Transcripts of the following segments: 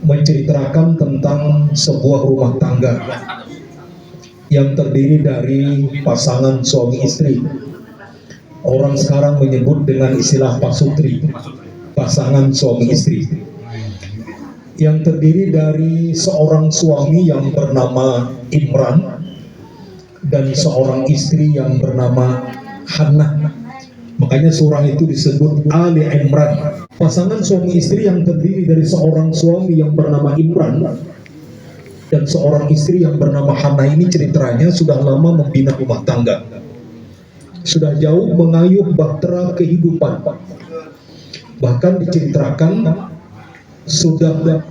menceritakan tentang sebuah rumah tangga yang terdiri dari pasangan suami istri. Orang sekarang menyebut dengan istilah pasutri, pasangan suami istri, yang terdiri dari seorang suami yang bernama Imran dan seorang istri yang bernama Hannah. Makanya surah itu disebut Ali Imran. Pasangan suami istri yang terdiri dari seorang suami yang bernama Imran dan seorang istri yang bernama Hannah ini ceritanya sudah lama membina rumah tangga, sudah jauh mengayuh bahtera kehidupan. Bahkan diceritakan sudah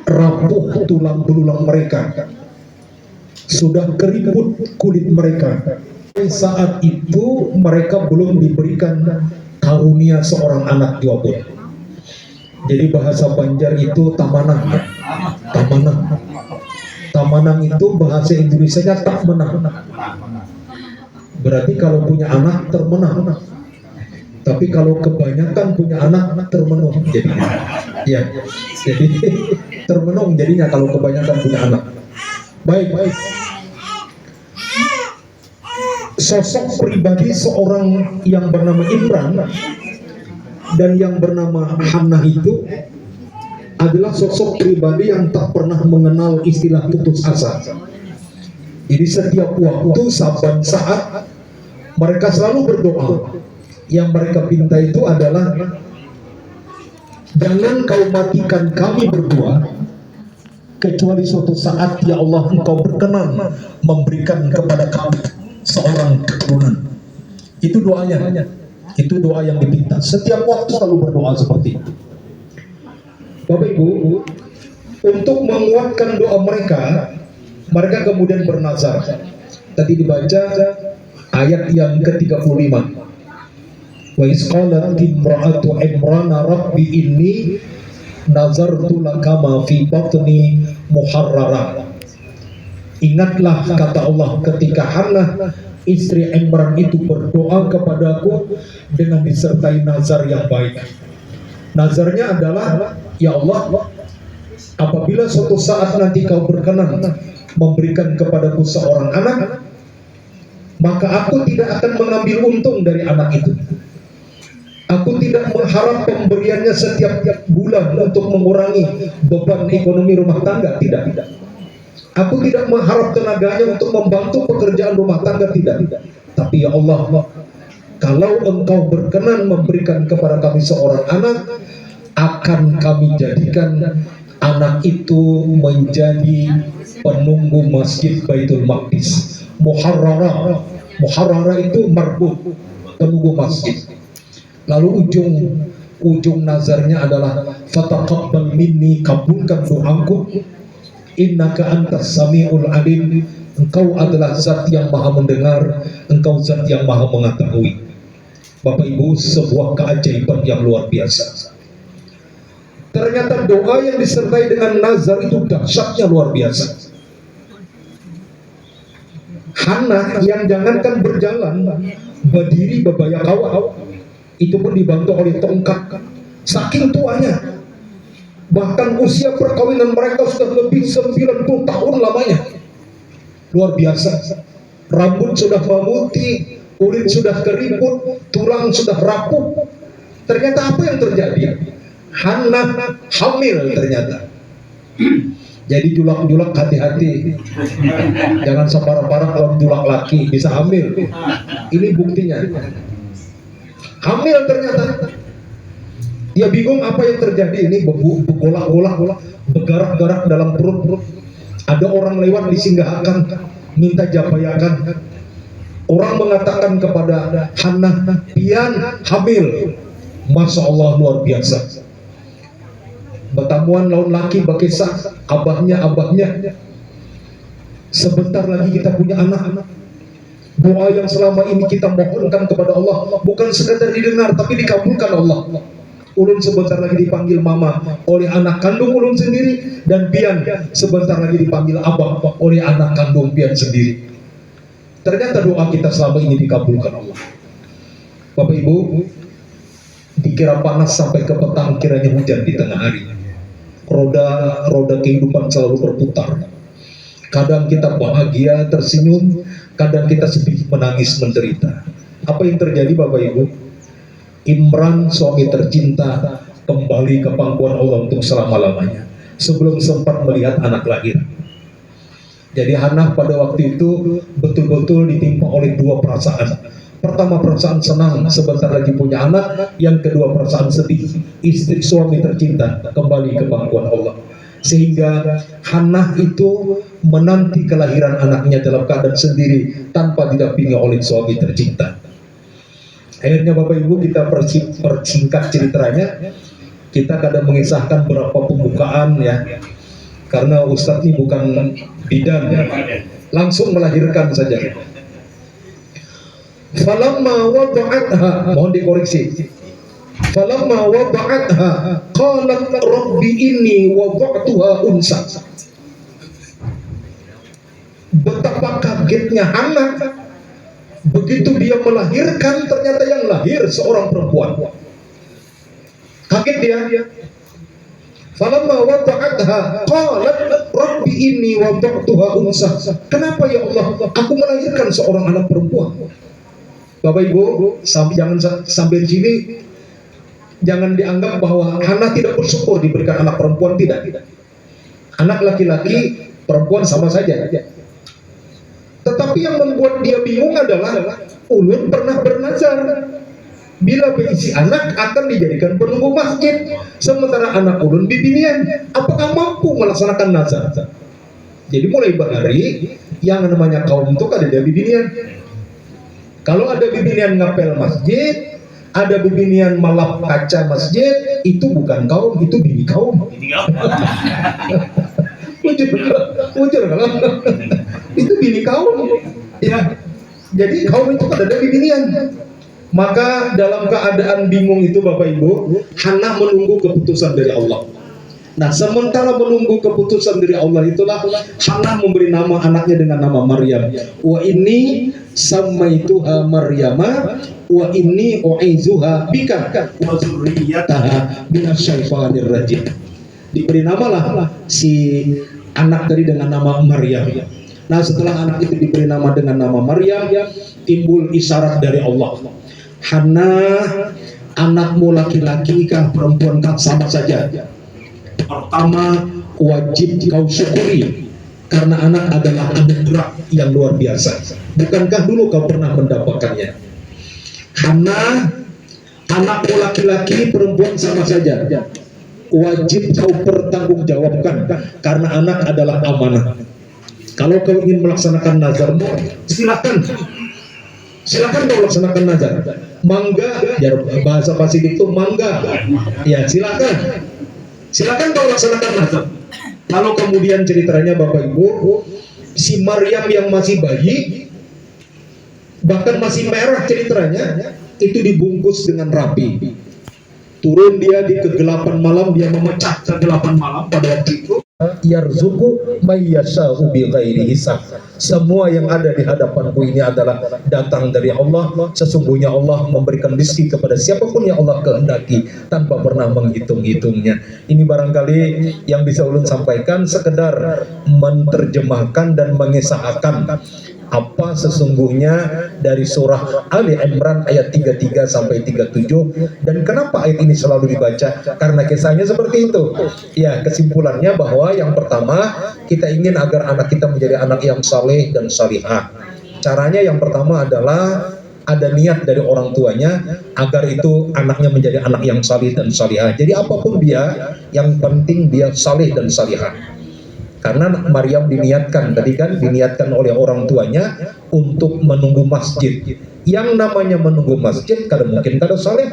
rapuh tulang belulang mereka, sudah keriput kulit mereka. Saat itu mereka belum diberikan karunia seorang anak juga pun. Jadi bahasa Banjar itu tamanang. Tamanang itu bahasa Indonesianya tak menang. Berarti kalau punya anak termenang. Tapi kalau kebanyakan punya anak termenung jadinya. Ya, jadi termenung jadinya kalau kebanyakan punya anak. Baik. Sosok pribadi seorang yang bernama Imran dan yang bernama Hannah itu adalah sosok pribadi yang tak pernah mengenal istilah putus asa. Jadi setiap waktu, saban saat mereka selalu berdoa. Yang mereka minta itu adalah, jangan kau matikan kami berdua kecuali suatu saat ya Allah engkau berkenan memberikan kepada kami seorang keturunan. Itu doanya, itu doa yang dipinta. Setiap waktu selalu berdoa seperti itu. Bapak Ibu, untuk menguatkan doa mereka kemudian bernazar. Tadi dibaca ayat yang ke-35. Wa isqalat imra'atu Imrana rabbi inni nazartu laka ma fi batni muharrara. Ingatlah kata Allah ketika Hannah istri Imran itu berdoa kepadaku dengan disertai nazar yang baik. Nazarnya adalah, ya Allah, apabila suatu saat nanti kau berkenan memberikan kepadaku seorang anak, maka aku tidak akan mengambil untung dari anak itu. Aku tidak mengharap pemberiannya setiap bulan untuk mengurangi beban ekonomi rumah tangga, tidak. Aku tidak mengharap tenaganya untuk membantu pekerjaan rumah tangga, tidak. Tapi ya Allah, kalau engkau berkenan memberikan kepada kami seorang anak, akan kami jadikan anak itu menjadi penunggu masjid Baitul Maqdis. Muharrara itu marbut, penunggu masjid. Lalu ujung nazarnya adalah fataqabbal minni, kabulkan doaku, innaka antas samiul alim, engkau adalah zat yang maha mendengar, engkau zat yang maha mengetahui. Bapak Ibu, sebuah keajaiban yang luar biasa. Ternyata doa yang disertai dengan nazar itu dahsyatnya luar biasa. Hannah yang jangankan berjalan, berdiri bebaya kawah, itu pun dibantu oleh tongkat, saking tuanya. Bahkan usia perkawinan mereka sudah lebih 90 tahun lamanya. Luar biasa. Rambut sudah memutih, kulit sudah keriput, tulang sudah rapuh. Ternyata apa yang terjadi? Hannah hamil ternyata. Jadi julak-julak hati-hati. Jangan separah-parah kalau julak laki bisa hamil. Ini buktinya. Hamil ternyata. Dia bingung apa yang terjadi, ini begolak-golak, bergerak-gerak dalam perut. Ada orang lewat disinggahakan, minta jabayakan. Orang mengatakan kepada Hannah, pian hamil. Masya Allah, luar biasa. Betamuan lawan laki bakisah, abahnya. Sebentar lagi kita punya anak. Doa yang selama ini kita mohonkan kepada Allah bukan sekadar didengar, tapi dikabulkan Allah. Ulun sebentar lagi dipanggil mama oleh anak kandung ulun sendiri, dan pian sebentar lagi dipanggil abah oleh anak kandung pian sendiri. Ternyata doa kita selama ini dikabulkan Allah. Bapak Ibu, dikira panas sampai ke petang, kiranya hujan di tengah hari. roda kehidupan selalu berputar. Kadang kita bahagia, tersenyum, kadang kita sedih, menangis, menderita. Apa yang terjadi Bapak Ibu? Imran, suami tercinta, kembali ke pangkuan Allah untuk selama-lamanya, sebelum sempat melihat anak lahir. Jadi Hannah pada waktu itu betul-betul ditimpa oleh dua perasaan. Pertama, perasaan senang sebentar lagi punya anak. Yang kedua, perasaan sedih, istri suami tercinta kembali ke pangkuan Allah. Sehingga Hannah itu menanti kelahiran anaknya dalam keadaan sendiri, tanpa didampingi oleh suami tercinta. Akhirnya Bapak Ibu, kita persingkat ceritanya. Kita kadang mengisahkan beberapa pembukaan ya, karena Ustadz ini bukan bidan ya, langsung melahirkan saja. Falamma wada'atha, mohon dikoreksi. Falamma wada'atha qalat rabbi inni wada'tuha unsa. Betapa kagetnya Hannah begitu dia melahirkan, ternyata yang lahir seorang perempuan. Kaget dia. Falamma wada'atha qalat rabbi inni wada'tuha unsa. Kenapa ya Allah, aku melahirkan seorang anak perempuan? Bapak Ibu, jangan sampai di sini jangan dianggap bahwa Hannah tidak bersyukur diberikan anak perempuan, tidak. Anak laki-laki, perempuan sama saja. Tetapi yang membuat dia bingung adalah ulun pernah bernazar bila berisi anak akan dijadikan penunggu masjid, sementara anak ulun bibinian, apakah mampu melaksanakan nazar? Jadi mulai berhari yang namanya kaum itu ada di bibinian. Kalau ada bibinian ngapel masjid, ada bibinian malap kaca masjid, itu bukan kaum, itu bini kaum. Wujud kalau itu bini kaum. Ya, jadi kaum itu ada bibinian. Maka dalam keadaan bingung itu Bapak Ibu, Hannah menunggu keputusan dari Allah. Nah, sementara menunggu keputusan dari Allah itulah Hannah memberi nama anaknya dengan nama Maryam. Wa inni samaituha Maryama wa inni u'izuha bika wa dzurriyyataha minasyaitonir rajim. Diberi namalah si anak tadi dengan nama Maryam. Nah, setelah anak itu diberi nama dengan nama Maryam, timbul isyarat dari Allah. Hannah, anakmu laki-laki kah perempuan kah sama saja. Pertama, wajib kau syukuri karena anak adalah anugerah yang luar biasa. Bukankah dulu kau pernah mendapatkannya? Hannah, anakmu laki-laki perempuan sama saja. Wajib kau pertanggungjawabkan karena anak adalah amanah. Kalau kau ingin melaksanakan nazarmu, silakan kau laksanakan nazar. Mangga, ya bahasa Pasifik itu mangga. Ya, silakan kau laksanakan nazar. Kalau kemudian ceritanya Bapak Ibu, si Maryam yang masih bayi, bahkan masih merah ceritanya, itu dibungkus dengan rapi. Turun dia di kegelapan malam, dia memecah kegelapan malam pada waktu itu. Yarzuqu may yasha'u bighairi hisab. Semua yang ada di hadapanku ini adalah datang dari Allah. Sesungguhnya Allah memberikan rezeki kepada siapapun yang Allah kehendaki tanpa pernah menghitung-hitungnya. Ini barangkali yang bisa ulun sampaikan, sekedar menerjemahkan dan mengisahkan apa sesungguhnya dari surah Ali Imran ayat 33 sampai 37. Dan kenapa ayat ini selalu dibaca? Karena kisahnya seperti itu. Ya, kesimpulannya bahwa yang pertama, kita ingin agar anak kita menjadi anak yang saleh dan salihah. Caranya yang pertama adalah ada niat dari orang tuanya agar itu anaknya menjadi anak yang salih dan salihah. Jadi apapun dia, yang penting dia saleh dan salihah. Karena Maryam diniatkan, tadi kan diniatkan oleh orang tuanya untuk menunggu masjid. Yang namanya menunggu masjid, kadang mungkin kada saleh.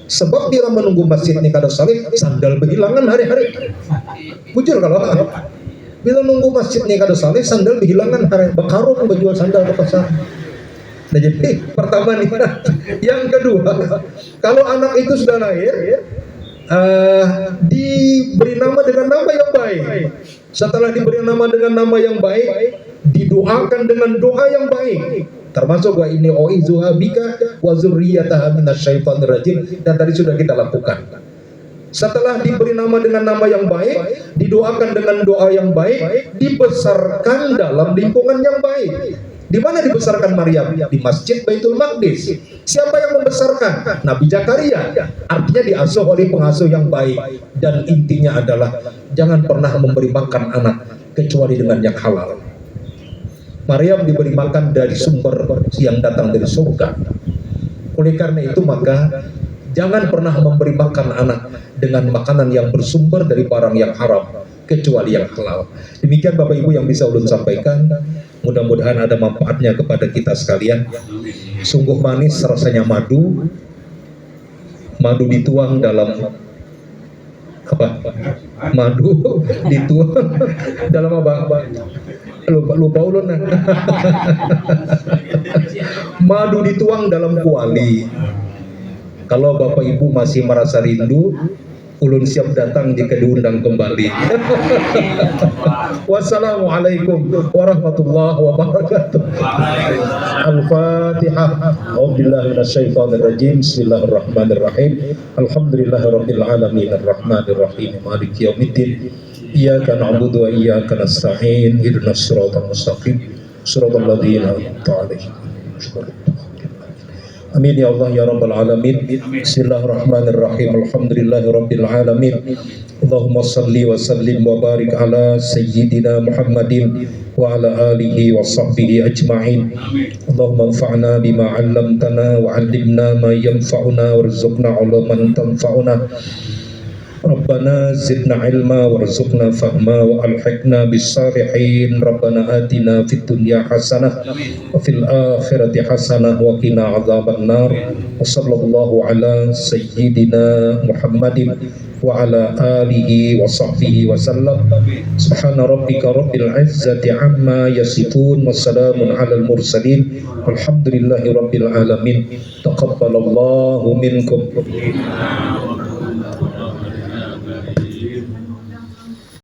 Sebab bila menunggu masjid ini kada saleh, sandal berhilangan hari-hari. Bujur kalau bila nunggu masjid ini kada saleh, sandal berhilangan hari. Bakarung berjual sandal ke pasar. Nah, jadi pertama nih. Yang kedua, kalau anak itu sudah lahir, diberi nama dengan nama yang baik. Setelah diberi nama dengan nama yang baik, didoakan dengan doa yang baik, termasuk wa inni u'izuha bika wa dzurriyyataha minasyaitonir rajim, dan tadi sudah kita lakukan. Setelah diberi nama dengan nama yang baik, didoakan dengan doa yang baik, dibesarkan dalam lingkungan yang baik. Di mana dibesarkan Maryam? Di Masjid Baitul Maqdis. Siapa yang membesarkan? Nabi Zakaria. Artinya diasuh oleh pengasuh yang baik. Dan intinya adalah jangan pernah memberi makan anak kecuali dengan yang halal. Maryam diberi makan dari sumber yang datang dari surga. Oleh karena itu maka jangan pernah memberi makan anak dengan makanan yang bersumber dari barang yang haram kecuali yang halal. Demikian Bapak Ibu yang bisa ulun sampaikan. Mudah-mudahan ada manfaatnya kepada kita sekalian. Sungguh manis rasanya madu. Madu dituang dalam apa? Madu dituang dalam apa? Lupa ulun. Madu dituang dalam kuali. Kalau Bapak Ibu masih merasa rindu, ulun siap datang jika diundang kembali. Wassalamualaikum warahmatullahi wabarakatuh. Al-Fatihah. A'udzubillahi minasyaitonirrajim. Bismillahirrahmanirrahim. Alhamdulillahirabbil alamin arrahmanir rahim maliki yaumiddin. Iyyaka na'budu wa iyyaka nasta'in. Ihdinas siratal mustaqim. Shiratal ladzina an'amta 'alaihim. Amin ya Allah ya Rabbal Alamin. Bismillahirrahmanirrahim. Alhamdulillahi Rabbil Alamin. Allahumma salli wa sallim wa barik ala Sayyidina Muhammadin wa ala alihi wa sahbihi ajma'in. Allahumma anfa'na bima 'allamtana wa 'allimna ma yanfa'una warzuqna 'ilman tanfa'una. Rabbana zidna ilma warzuqna fahma wa alhiqna bis-salihin. Rabbana atina fid dunya hasanah wa fil akhirati hasanah wa qina adzabannar. Wa sallallahu ala sayyidina Muhammadin wa ala alihi wa sahbihi wa sallam. Subhana rabbika rabbil izzati amma yasifun wa salamun alal mursalin. Walhamdulillahi rabbil alamin. Taqabbalallahu minkum.